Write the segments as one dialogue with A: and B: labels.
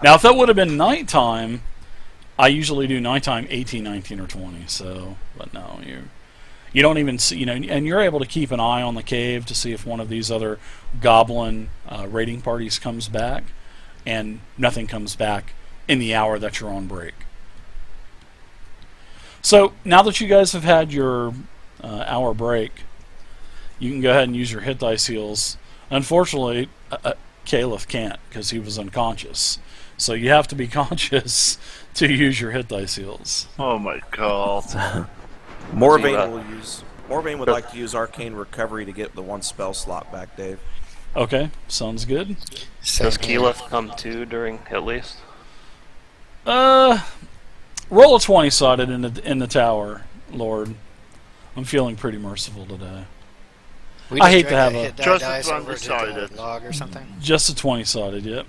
A: Now, if that would have been nighttime, I usually do nighttime 18, 19, or 20. So, but no, you don't even see, and you're able to keep an eye on the cave to see if one of these other goblin raiding parties comes back, and nothing comes back in the hour that you're on break. So now that you guys have had your hour break, you can go ahead and use your hit dice heals. Unfortunately, Caliph can't because he was unconscious. So you have to be conscious to use your hit dice heals.
B: Oh my god.
C: Morvain would like to use Arcane Recovery to get the one spell slot back, Dave.
A: Okay, sounds good.
D: Does Keyleth come too during at least?
A: Roll a 20-sided in the tower, Lord. I'm feeling pretty merciful today. I hate to have a
E: just a 20-sided log or something.
A: Just a 20-sided, yep.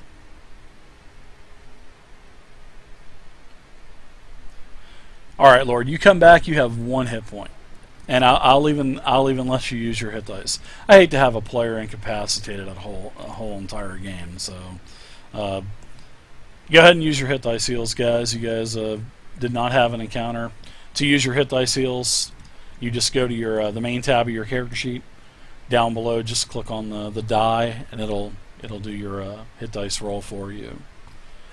A: All right, Lord. You come back. You have 1 hit point, and I'll even let you use your hit dice. I hate to have a player incapacitated a whole entire game. So, go ahead and use your hit dice heals, guys. You guys did not have an encounter. To use your hit dice heals, you just go to your the main tab of your character sheet. Down below, just click on the die, and it'll do your hit dice roll for you,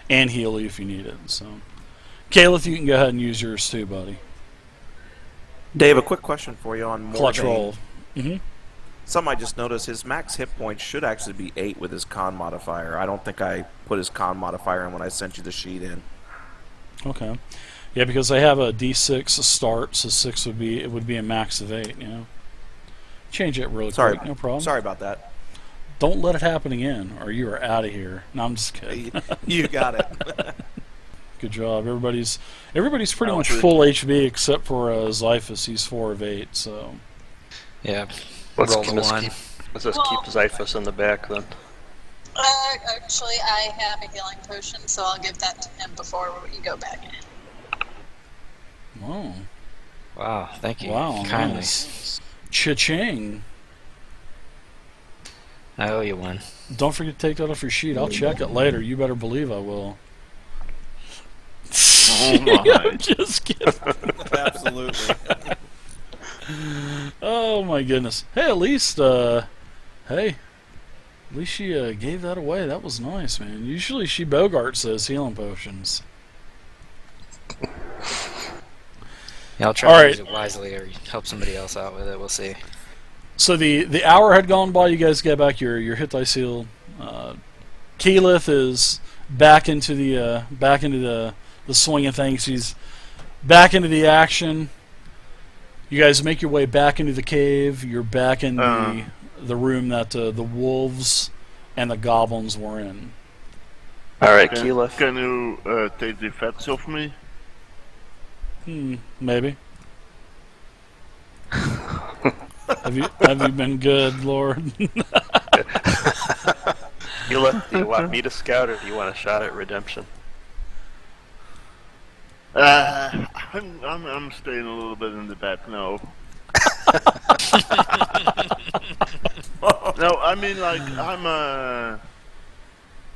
A: and heal you if you need it. So, Caliph, you can go ahead and use yours too, buddy.
C: Dave, a quick question for you on Morvain.
A: Clutch roll.
C: Something I just noticed, his max hit points should actually be 8 with his con modifier. I don't think I put his con modifier in when I sent you the sheet in.
A: Okay. Yeah, because I have a D6 start, so 6 would be a max of 8. Change it really quick, no problem.
C: Sorry about that.
A: Don't let it happen again, or you are out of here. No, I'm just kidding.
C: You got it.
A: Good job. Everybody's pretty much full HB except for Xiphus. He's 4 of 8. So
D: yeah, let's keep Xiphus in the back then.
F: Actually, I have a healing potion, so I'll give that to him before we go back in.
A: Whoa.
E: Wow, thank you.
A: Wow,
E: kindly.
A: Nice. Cha-ching.
E: I owe you one.
A: Don't forget to take that off your sheet. I'll check it later. You better believe I will.
B: Oh my.
A: I'm just kidding.
C: Absolutely.
A: Oh my goodness. Hey, at least she gave that away. That was nice, man. Usually she bogarts those healing potions.
E: Yeah, I'll try to use it wisely or help somebody else out with it. We'll see.
A: So the hour had gone by. You guys get back your hit dice heal. Keyleth is back into the swing of things. He's back into the action. You guys make your way back into the cave. You're back in the room that the wolves and the goblins were in.
D: All right, Keyleth.
B: Can you take the effects off me?
A: Maybe. Have you been good, Lord?
D: Keyleth, do you want me to scout or do you want a shot at redemption?
B: I'm staying a little bit in the back now. No, I mean like I'm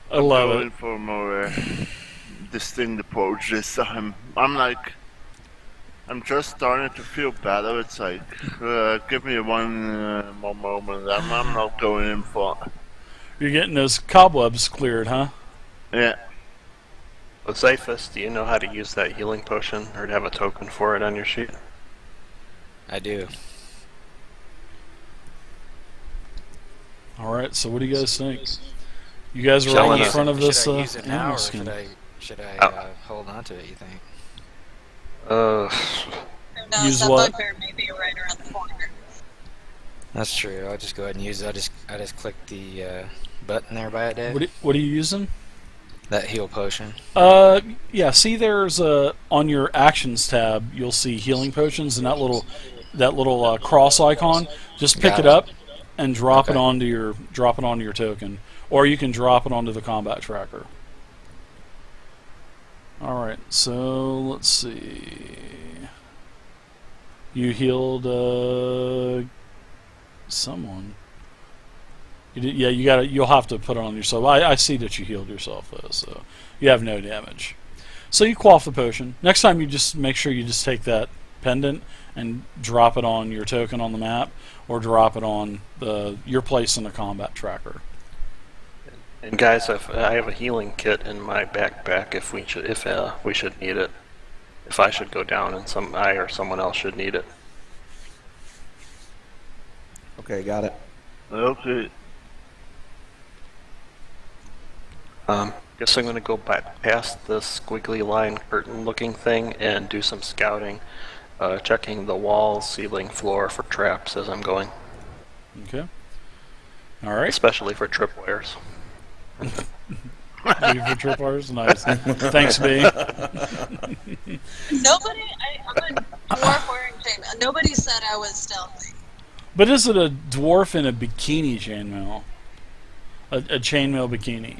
B: going for a more distinct approach this time. I'm just starting to feel better. It's like give me one more moment. I'm not going in for.
A: You're getting those cobwebs cleared, huh?
B: Yeah.
D: Well, Xiphus, do you know how to use that healing potion or to have a token for it on your sheet?
E: I do.
A: Alright, so what do you guys think? You guys are right in front of this
E: should I use it now, or should I hold on to it, you think?
A: Use
F: that
A: what?
F: bugbear may be right around the corner.
E: That's true. I'll just go ahead and use it. I just click the button there by it, Dave.
A: What are you using?
E: That heal potion.
A: Yeah. See, there's on your actions tab, you'll see healing potions, and that little cross icon. Just pick it up and drop it onto your token, or you can drop it onto the combat tracker. All right. So let's see. You healed someone. Yeah, you'll have to put it on yourself. I see that you healed yourself though, so you have no damage. So you quaff the potion. Next time you just make sure you just take that pendant and drop it on your token on the map, or drop it on your place in the combat tracker.
D: And guys, I have a healing kit in my backpack if we should need it. If I should go down and I or someone else should need it.
C: Okay, got it.
B: Okay.
D: Guess I'm going to go back past this squiggly line curtain looking thing and do some scouting, checking the walls, ceiling, floor for traps as I'm going.
A: Okay. All right.
D: Especially for tripwires.
A: For tripwires? Nice. Thanks, B.
F: Nobody, I'm a dwarf wearing chainmail. Nobody said I was stealthy.
A: But is it a dwarf in a bikini chainmail? A chainmail bikini?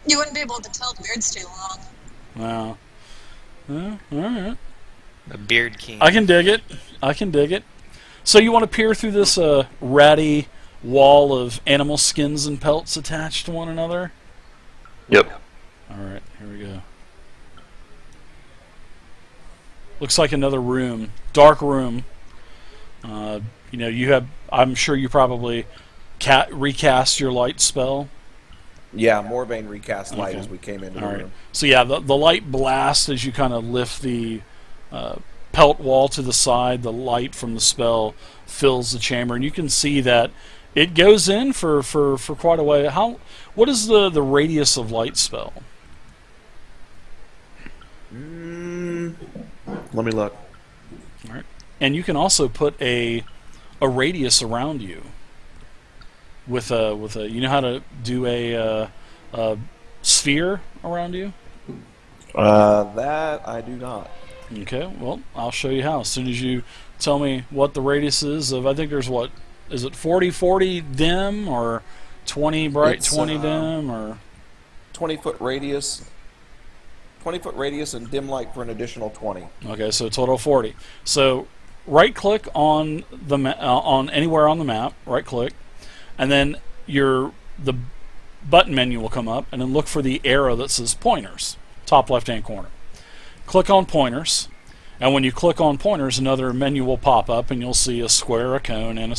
F: You wouldn't be able to tell the beard's too long.
A: Wow. Alright.
E: A beard king.
A: I can dig it. So you want to peer through this ratty wall of animal skins and pelts attached to one another?
D: Yep.
A: Alright, here we go. Looks like another room. Dark room. I'm sure you probably recast your light spell.
C: Yeah, Morvain recast light
A: Okay.
C: as we came into the
A: All right.
C: room.
A: So yeah, the light blast as you kind of lift the pelt wall to the side. The light from the spell fills the chamber, and you can see that it goes in for quite a way. What is the radius of light spell?
C: Let me look.
A: All right. And you can also put a radius around you with a you know how to do a sphere around you?
C: That I do not.
A: Okay, well, I'll show you how. As soon as you tell me what the radius is of, I think there's what, is it 40 dim or 20 bright,
C: It's,
A: 20 dim, or
C: 20-foot radius. 20-foot radius and dim light for an additional 20.
A: okay, so total 40. So right click on on anywhere on the map, right click, and then the button menu will come up, and then look for the arrow that says pointers, top left hand corner. Click on pointers, and when you click on pointers, another menu will pop up, and you'll see a square, a cone, and a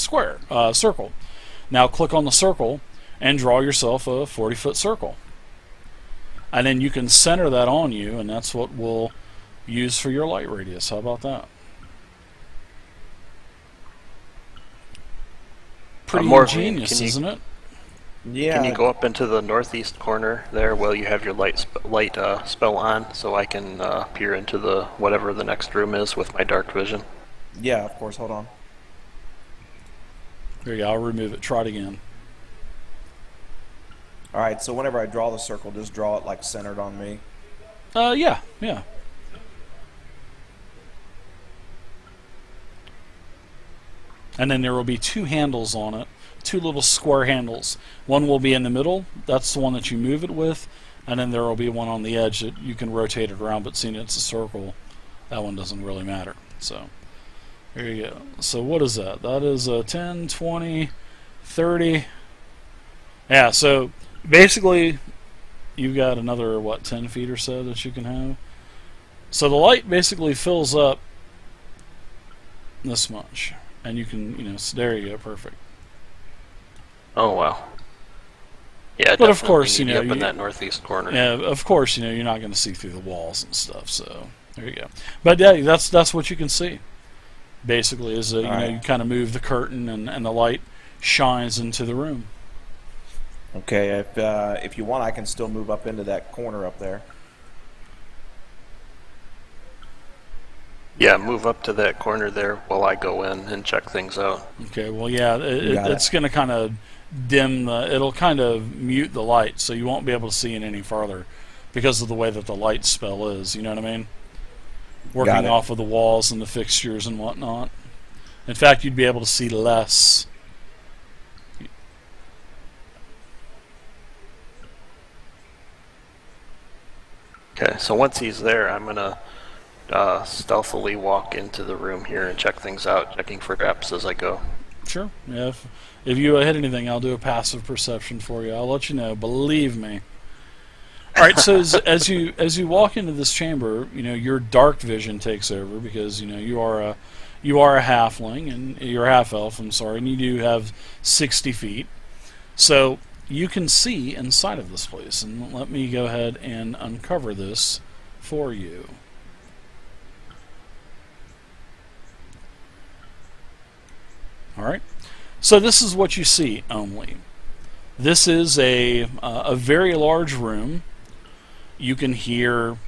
A: circle. Now click on the circle and draw yourself a 40-foot circle, and then you can center that on you, and that's what we'll use for your light radius. How about that? Pretty
D: Morvain,
A: ingenious, isn't it?
C: Yeah.
D: Can you go up into the northeast corner there while you have your light spell on, so I can peer into whatever the next room is with my dark vision?
C: Yeah, of course. Hold on.
A: There you go. I'll remove it. Try it again.
C: All right. So whenever I draw the circle, just draw it like centered on me.
A: Yeah. And then there will be two handles on it, two little square handles. One will be in the middle, that's the one that you move it with, and then there will be one on the edge that you can rotate it around, but seeing it's a circle, that one doesn't really matter. So, there you go. So what is that? That is 10, 20, 30. Yeah, so basically you've got another, 10 feet or so that you can have. So the light basically fills up this much. And you can, there you go, perfect.
D: Oh wow. Yeah,
A: but of course,
D: up in that northeast corner.
A: Yeah, of course, you're not going to see through the walls and stuff. So there you go. But yeah, that's what you can see. Basically, is you kind of move the curtain and the light shines into the room.
C: Okay. If you want, I can still move up into that corner up there.
D: Yeah, move up to that corner there while I go in and check things out.
A: Okay, well, yeah, it's going to kind of dim it'll kind of mute the light, so you won't be able to see it any farther because of the way that the light spell is, you know what I mean? Working off of the walls and the fixtures and whatnot. In fact, you'd be able to see less.
D: Okay, so once he's there, I'm going to stealthily walk into the room here and check things out, checking for traps as I go.
A: Sure. Yeah, if you hit anything, I'll do a passive perception for you. I'll let you know. Believe me. All right. So as you walk into this chamber, your dark vision takes over because you are a halfling and you're a half elf. I'm sorry, and you do have 60 feet. So you can see inside of this place, and let me go ahead and uncover this for you. All right. So this is what you see only. This is a very large room. You can hear,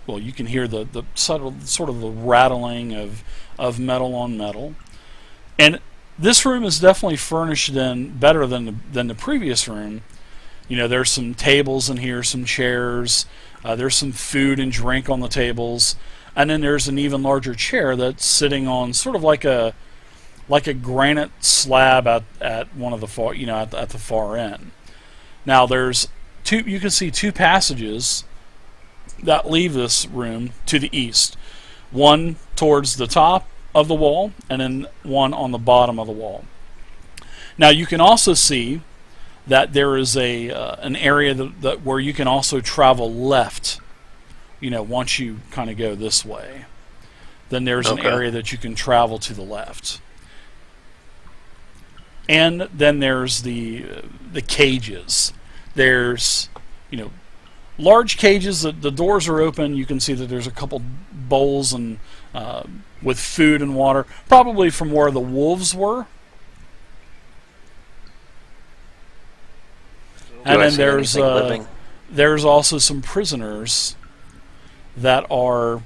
A: you can hear the sort of the rattling of metal on metal, and this room is definitely furnished better than the previous room. There's some tables in here, some chairs. There's some food and drink on the tables, and then there's an even larger chair that's sitting on sort of like a granite slab at one of the far at the far end. Now there's two. You can see two passages that leave this room to the east. One towards the top of the wall, and then one on the bottom of the wall. Now you can also see that there is an area that where you can also travel left. Once you kind of go this way, then there's an area that you can travel to the left. And then there's the cages. There's large cages. The doors are open. You can see that there's a couple bowls and with food and water, probably from where the wolves were. And then there's also some prisoners that are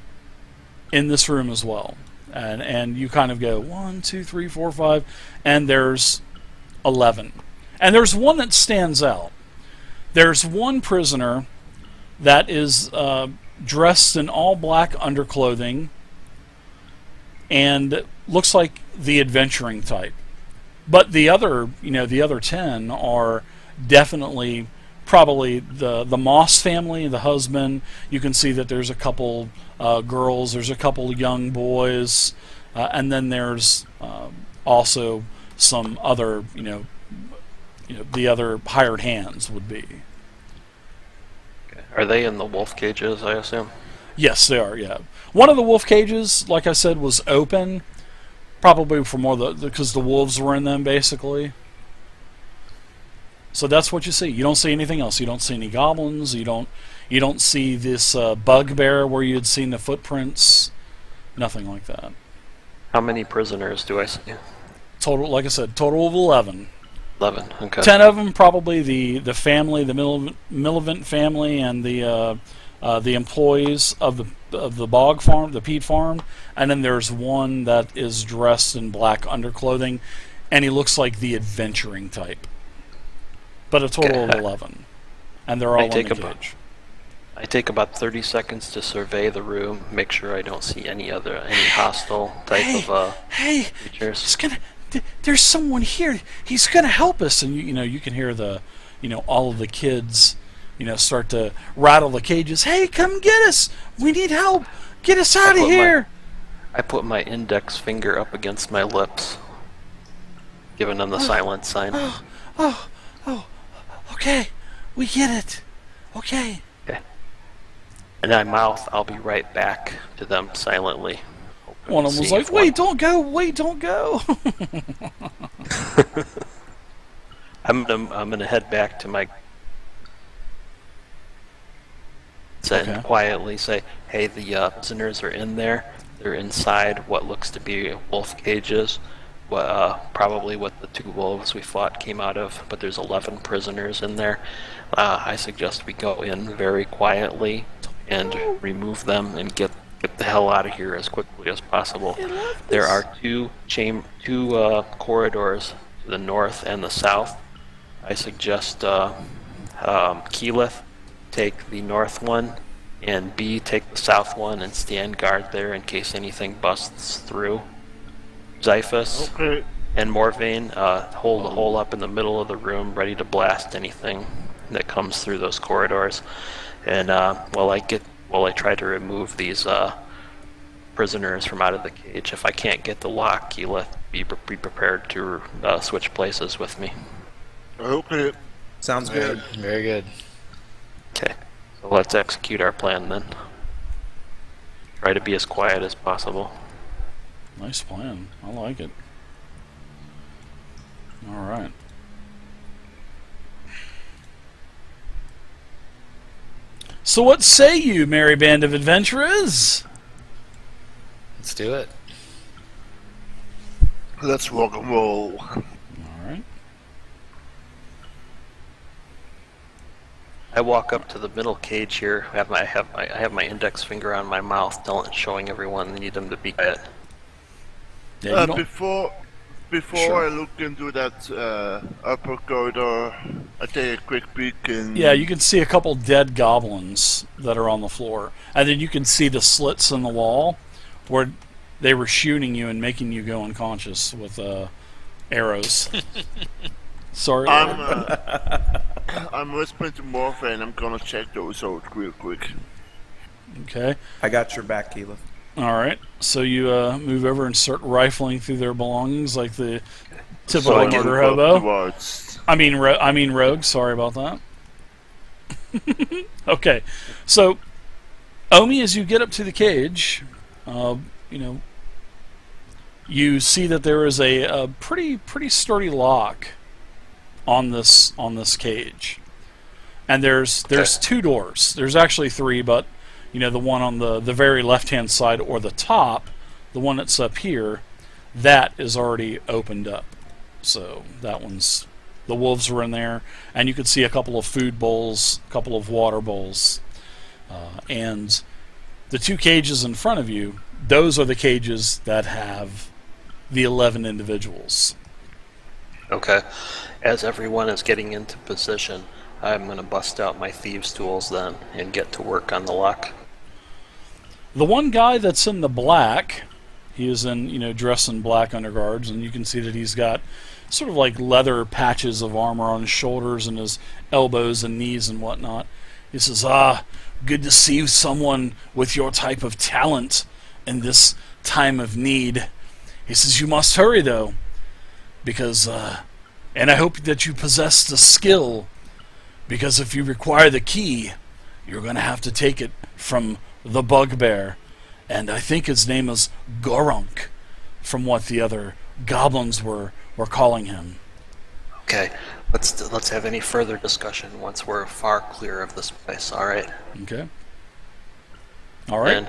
A: in this room as well. And you kind of go 1, 2, 3, 4, 5, and there's 11. And there's one that stands out. There's one prisoner that is dressed in all black underclothing and looks like the adventuring type. But the other 10 are definitely probably the Moss family, the husband. You can see that there's a couple girls, there's a couple young boys, and then there's also some other, the other hired hands would be.
D: Okay. Are they in the wolf cages, I assume?
A: Yes, they are, yeah. One of the wolf cages, like I said, was open, probably for more because the wolves were in them, basically. So that's what you see. You don't see anything else. You don't see any goblins. You don't see this bugbear where you had seen the footprints. Nothing like that.
D: How many prisoners do I see?
A: Total, like I said, total of 11.
D: 11. Okay.
A: 10 of them probably the family, the Milivant family, and the employees of the bog farm, the peat farm, and then there's one that is dressed in black underclothing, and he looks like the adventuring type. But a total of 11, and they're all in the cage.
D: I take about 30 seconds to survey the room, make sure I don't see any hostile type of creatures.
A: There's someone here. He's gonna help us, and you can hear all of the kids, start to rattle the cages. Hey, come get us! We need help! Get us out of here!
D: I put my index finger up against my lips, giving them the silent sign.
A: Oh, okay, we get it. Okay.
D: And I mouth, I'll be right back to them silently.
A: One of them was like, wait, don't go.
D: I'm gonna head back to my and quietly say, hey, the prisoners are in there. They're inside what looks to be wolf cages. Probably what the 2 wolves we fought came out of, but there's 11 prisoners in there. I suggest we go in very quietly and remove them and get the hell out of here as quickly as possible. There are two corridors to the north and the south. I suggest Keyleth take the north one, and B take the south one and stand guard there in case anything busts through. Xiphus and Morvain hold a hole up in the middle of the room, ready to blast anything that comes through those corridors. And while I try to remove these prisoners from out of the cage, if I can't get the lock, Keyleth, be prepared to switch places with me.
B: Okay.
C: Sounds good.
E: Very good.
D: Okay, so let's execute our plan then. Try to be as quiet as possible.
A: Nice plan. I like it. All right. So what say you, merry band of adventurers?
E: Let's do it.
B: Let's rock and roll.
A: All right.
D: I walk up to the middle cage here. I have my index finger on my mouth, showing everyone they need them to be quiet.
A: Yeah, you don't-
B: Before
A: Sure.
B: I look into that upper corridor, I take a quick peek and...
A: Yeah, you can see a couple dead goblins that are on the floor. And then you can see the slits in the wall where they were shooting you and making you go unconscious with arrows. Sorry.
B: I'm whispering to Morphe and I'm gonna check those out real quick.
A: Okay.
C: I got your back, Keela.
A: All right. So you move over and start rifling through their belongings like the typical
B: I can
A: murder
B: go
A: hobo.
B: towards-
A: I mean rogue. Sorry about that. Okay. So, Omi, as you get up to the cage, you see that there is a pretty sturdy lock on this cage, and there's two doors. There's actually three, but the one on the very left hand side or the top, the one that's up here, that is already opened up. So that one's, the wolves were in there, and you could see a couple of food bowls, a couple of water bowls, and the two cages in front of you, those are the cages that have the 11 individuals.
D: Okay. As everyone is getting into position, I'm going to bust out my thieves' tools then and get to work on the lock.
A: The one guy that's in the black, he is in, dressed in black underguards, and you can see that he's got sort of like leather patches of armor on his shoulders and his elbows and knees and whatnot. He says, good to see someone with your type of talent in this time of need. He says, you must hurry, though, because, and I hope that you possess the skill, because if you require the key, you're going to have to take it from the bugbear, and I think his name is Gorunk, from what the other goblins were calling him.
D: Okay, let's have any further discussion once we're far clear of this place. All right.
A: Okay. All right.
D: And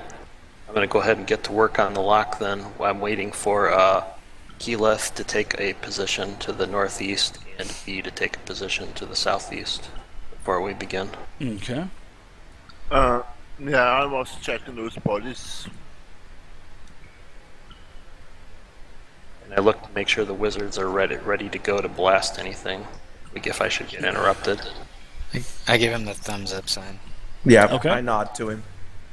D: I'm going to go ahead and get to work on the lock then. I'm waiting for Keyleth to take a position to the northeast and B to take a position to the southeast before we begin.
A: Okay.
B: Yeah, I was checking those bodies.
D: And I look to make sure the wizards are ready to go to blast anything. If I should get interrupted.
E: I give him the thumbs up sign.
C: Yeah,
A: Okay.
C: I nod to him.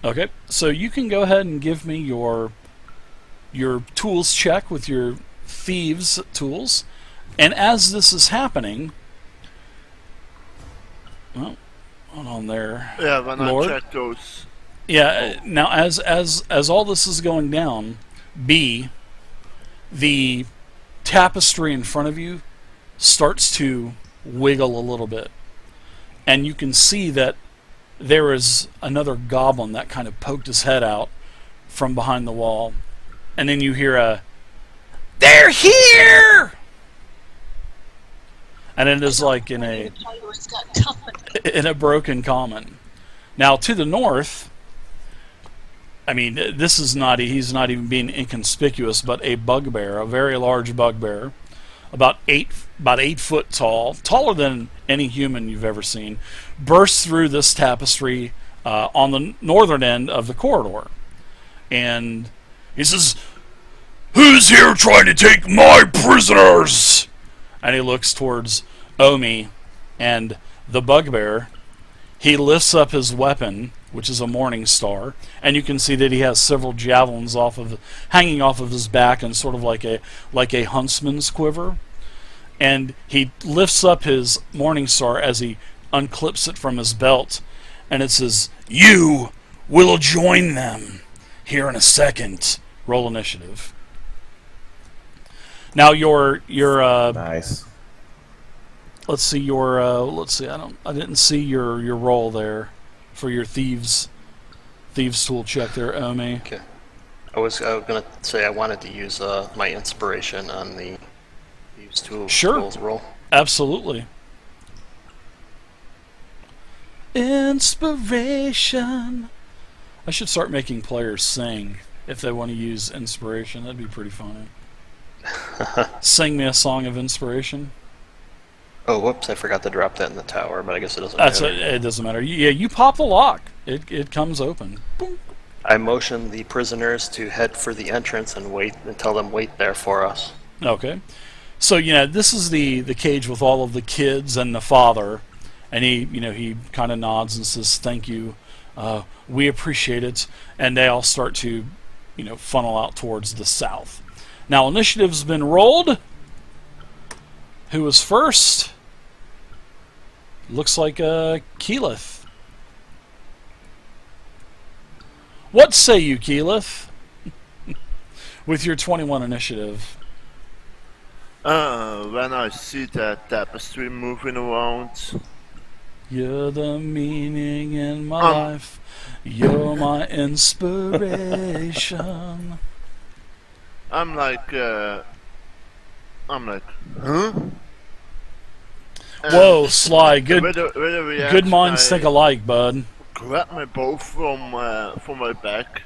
A: Okay. So you can go ahead and give me your tools check with your thieves tools, and as this is happening, well, hold on there.
B: Yeah, when
A: Lord?
B: I check those.
A: Yeah. Now, as all this is going down, B, the tapestry in front of you starts to wiggle a little bit, and you can see that there is another goblin that kind of poked his head out from behind the wall, and then you hear a, "They're here!" And it is like in a broken common. Now to the north, I mean, this is not, he's not even being inconspicuous, but a bugbear, a very large bugbear, about 8 foot tall, taller than any human you've ever seen, bursts through this tapestry on the northern end of the corridor. And he says, "Who's here trying to take my prisoners?" And he looks towards Omi and the bugbear. He lifts up his weapon, which is a morning star, and you can see that he has several javelins hanging off of his back, and sort of like a huntsman's quiver. And he lifts up his morning star as he unclips it from his belt, and it says, "You will join them here in a second." Roll initiative. Now your
C: Nice.
A: let's see let's see. I didn't see your roll there for your thieves tool check there, Omi.
D: Okay. I was gonna say I wanted to use my inspiration on the thieves tools roll.
A: Absolutely. Inspiration. I should start making players sing if they want to use inspiration. That'd be pretty funny. Sing me a song of inspiration.
D: Oh, whoops! I forgot to drop that in the tower, but I guess it doesn't matter.
A: It doesn't matter. Yeah, you pop the lock. It comes open. Boom.
D: I motion the prisoners to head for the entrance and wait and tell them wait there for us.
A: Okay. So this is the cage with all of the kids and the father, and he kind of nods and says thank you, we appreciate it, and they all start to funnel out towards the south. Now initiative's been rolled. Who was first? Looks like Keyleth. What say you, Keyleth? With your 21 initiative.
B: When I see that tapestry moving around,
A: You're the meaning in my life. You're my inspiration.
B: I'm like, huh?
A: Whoa, Sly, good
B: With a reaction,
A: good minds think alike, bud.
B: Grab my bow from my back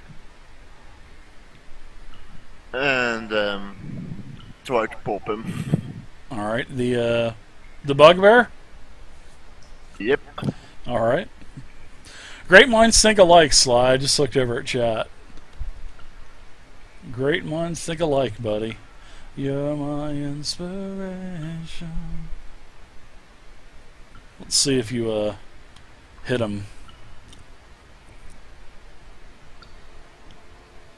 B: and try to pop him.
A: Alright, the bugbear?
B: Yep.
A: Alright. Great minds think alike, Sly. I just looked over at chat. Great minds think alike, buddy. You're my inspiration. Let's see if you hit him.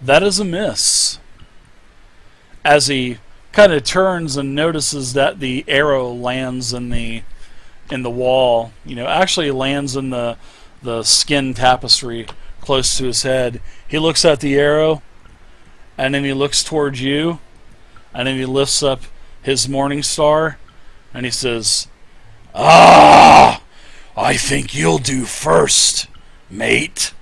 A: That is a miss. As he kind of turns and notices that the arrow lands in the wall, actually lands in the skin tapestry close to his head. He looks at the arrow, and then he looks towards you, and then he lifts up his morning star, and he says, "Ah, I think you'll do first, mate."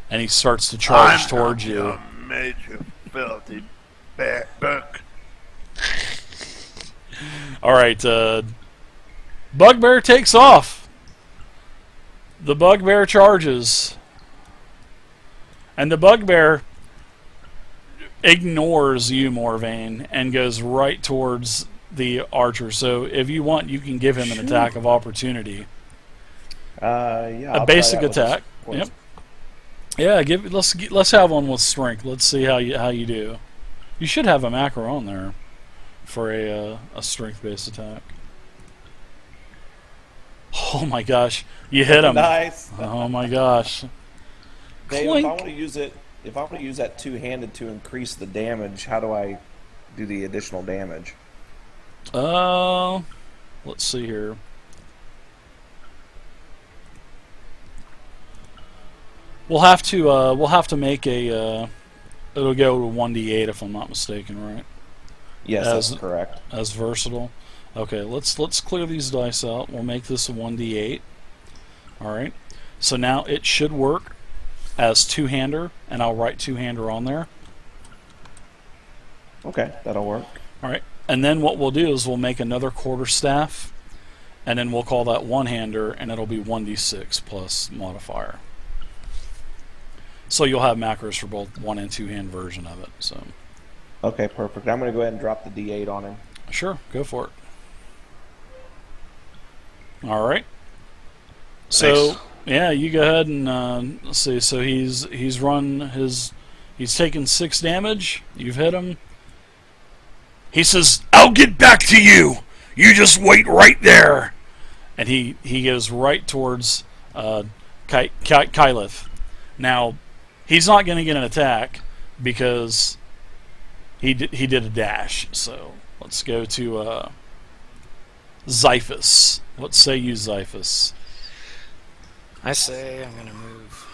A: And he starts to charge towards you.
B: Mate, you filthy book.
A: All right, Bugbear takes off. The Bugbear charges, and the Bugbear ignores you, Morvain, and goes right towards the archer. So if you want, you can give him an attack of opportunity.
C: Yeah.
A: A basic attack. Yep. Yeah, let's have one with strength. Let's see how you do. You should have a macro on there for a strength-based attack. Oh my gosh, you hit him!
C: Nice.
A: Oh my gosh.
C: Dave,
A: Clink.
C: if I want to use that two-handed to increase the damage, how do I do the additional damage?
A: Let's see here. We'll have to make a. It'll go to 1d8 if I'm not mistaken, right?
C: Yes, that's correct.
A: As versatile. Okay, let's clear these dice out. We'll make this a 1d8. All right. So now it should work as two-hander, and I'll write two-hander on there.
C: Okay, that'll work.
A: All right. And then what we'll do is we'll make another quarterstaff, and then we'll call that one-hander, and it'll be 1d6 plus modifier. So you'll have macros for both one and two-hand version of it. So.
C: Okay, perfect. I'm going to go ahead and drop the D8 on him.
A: Sure, go for it. All right. So
D: Thanks.
A: yeah, you go ahead and let's see. So he's taken 6 damage. You've hit him. He says, "I'll get back to you. You just wait right there." And he goes right towards Keyleth. Now, he's not going to get an attack because he did a dash. So let's go to Xiphus. What say you, Xiphus?
E: I say I'm gonna move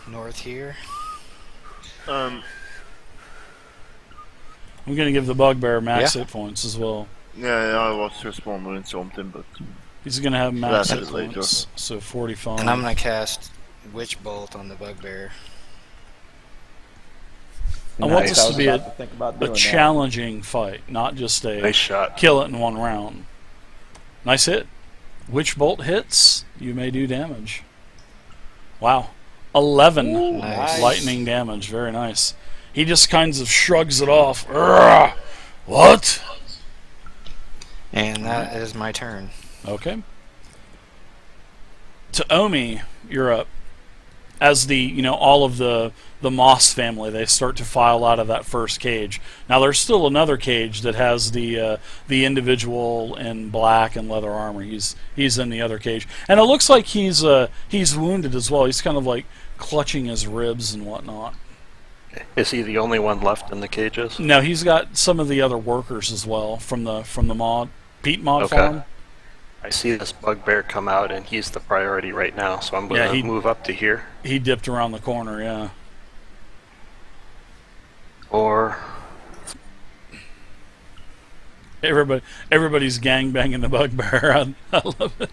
E: north here.
A: I'm going to give the bugbear max
E: Yeah.
A: hit points as well.
B: Yeah, I was just wondering something, but
A: He's going to have max
B: That's
A: hit
B: it later.
A: points, so 45.
E: And I'm gonna cast Witch Bolt on the bugbear.
A: I want
C: Nice.
A: this
C: I
A: to
C: was
A: be
C: about to think about
A: a
C: doing that.
A: challenging fight, not just a
D: Nice shot.
A: kill it in one round. Nice hit. Witch bolt hits, you may do damage. Wow. 11
E: Nice.
A: lightning damage. Very nice. He just kind of shrugs it off. Urgh! What?
E: And that is my turn.
A: Okay. To Omi, you're up. As all of the Moss family, they start to file out of that first cage. Now there's still another cage that has the individual in black and leather armor. He's in the other cage, and it looks like he's wounded as well. He's kind of like clutching his ribs and whatnot.
D: Is he the only one left in the cages?
A: No, he's got some of the other workers as well from the Pete mod
D: Okay.
A: farm.
D: I see this bugbear come out, and he's the priority right now, so I'm going to move up to here.
A: He dipped around the corner, yeah.
D: Or
A: Everybody's gangbanging the bugbear. I love it.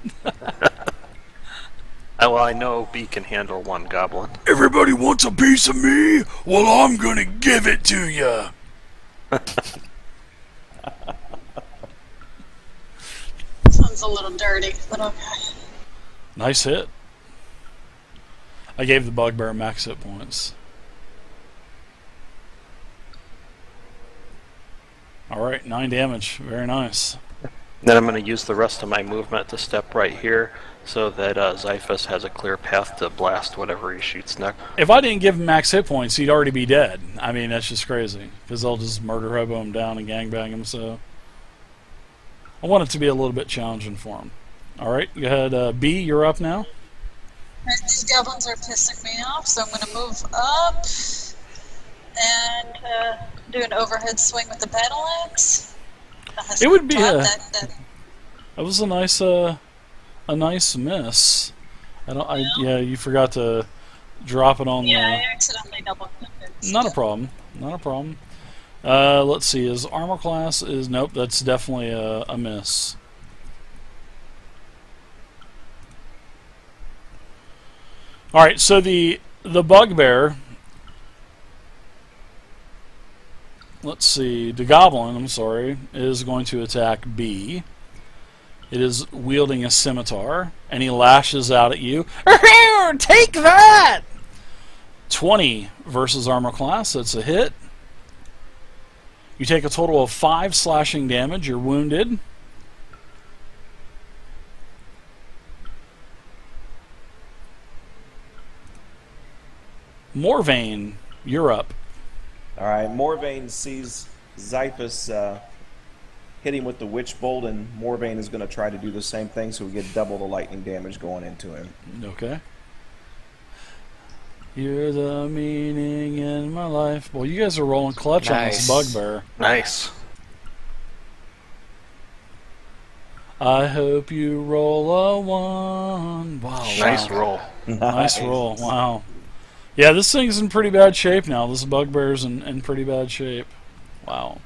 D: well, I know B can handle one goblin.
A: Everybody wants a piece of me? Well, I'm gonna give it to you.
F: Sounds a little dirty, but okay.
A: Nice hit. I gave the bugbear max hit points. Alright, 9 damage. Very nice.
D: Then I'm going to use the rest of my movement to step right here so that Xiphus has a clear path to blast whatever he shoots next.
A: If I didn't give him max hit points, he'd already be dead. I mean, that's just crazy. Because they'll just murder hobo him down and gangbang him, so... I want it to be a little bit challenging for him. Alright, go ahead. B, you're up now.
F: Alright, these goblins are pissing me off, so I'm gonna move up and do an overhead swing with the battle axe.
A: It would be
F: that
A: was a nice miss. Yeah, you forgot to drop it on
F: I accidentally double clicked it.
A: Not a problem. Not a problem. Let's see. His armor class is nope. That's definitely a miss. All right. So the bugbear. Let's see. The goblin. I'm sorry. Is going to attack B. It is wielding a scimitar, and he lashes out at you. Take that! 20 versus armor class. That's a hit. You take a total of 5 slashing damage. You're wounded. Morvain, you're up.
C: Alright, Morvain sees Xiphus hit him with the Witch Bolt, and Morvain is going to try to do the same thing, so we get double the lightning damage going into him.
A: Okay. You're the meaning in my life. Boy, you guys are rolling clutch on this bugbear.
D: Nice.
A: I hope you roll a 1. Wow.
D: Nice roll.
A: Nice roll. Wow. Yeah, this thing's in pretty bad shape now. This bugbear's in pretty bad shape. Wow.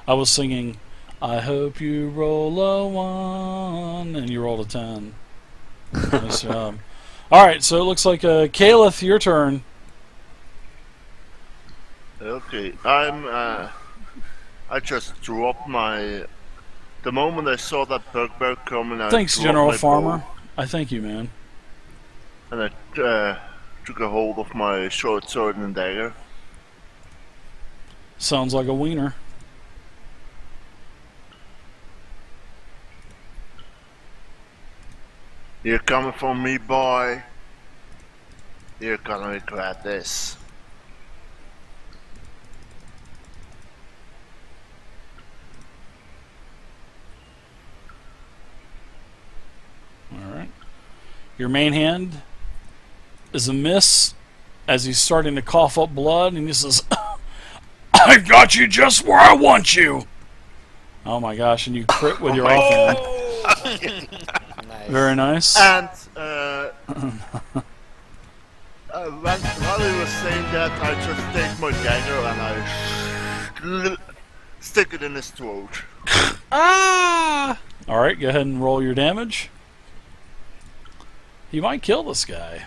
A: I was singing, I hope you roll a 1, and you rolled a 10. Nice job. Alright, so it looks like Caliph, your turn.
B: Okay, I just dropped my... The moment I saw that bugbear coming, I
A: Thanks,
B: dropped
A: General
B: my
A: Farmer.
B: bow,
A: I thank you, man.
B: and I took a hold of my short sword and dagger.
A: Sounds like a wiener.
B: You're coming for me, boy. You're gonna regret this.
A: Alright. Your main hand is a miss as he's starting to cough up blood, and he says, I've got you just where I want you! Oh my gosh, and you crit with your offhand.
E: Nice.
A: Very nice.
B: And while he was saying that, I just take my dagger and I stick it in his throat.
A: Ah! All right, go ahead and roll your damage. You might kill this guy.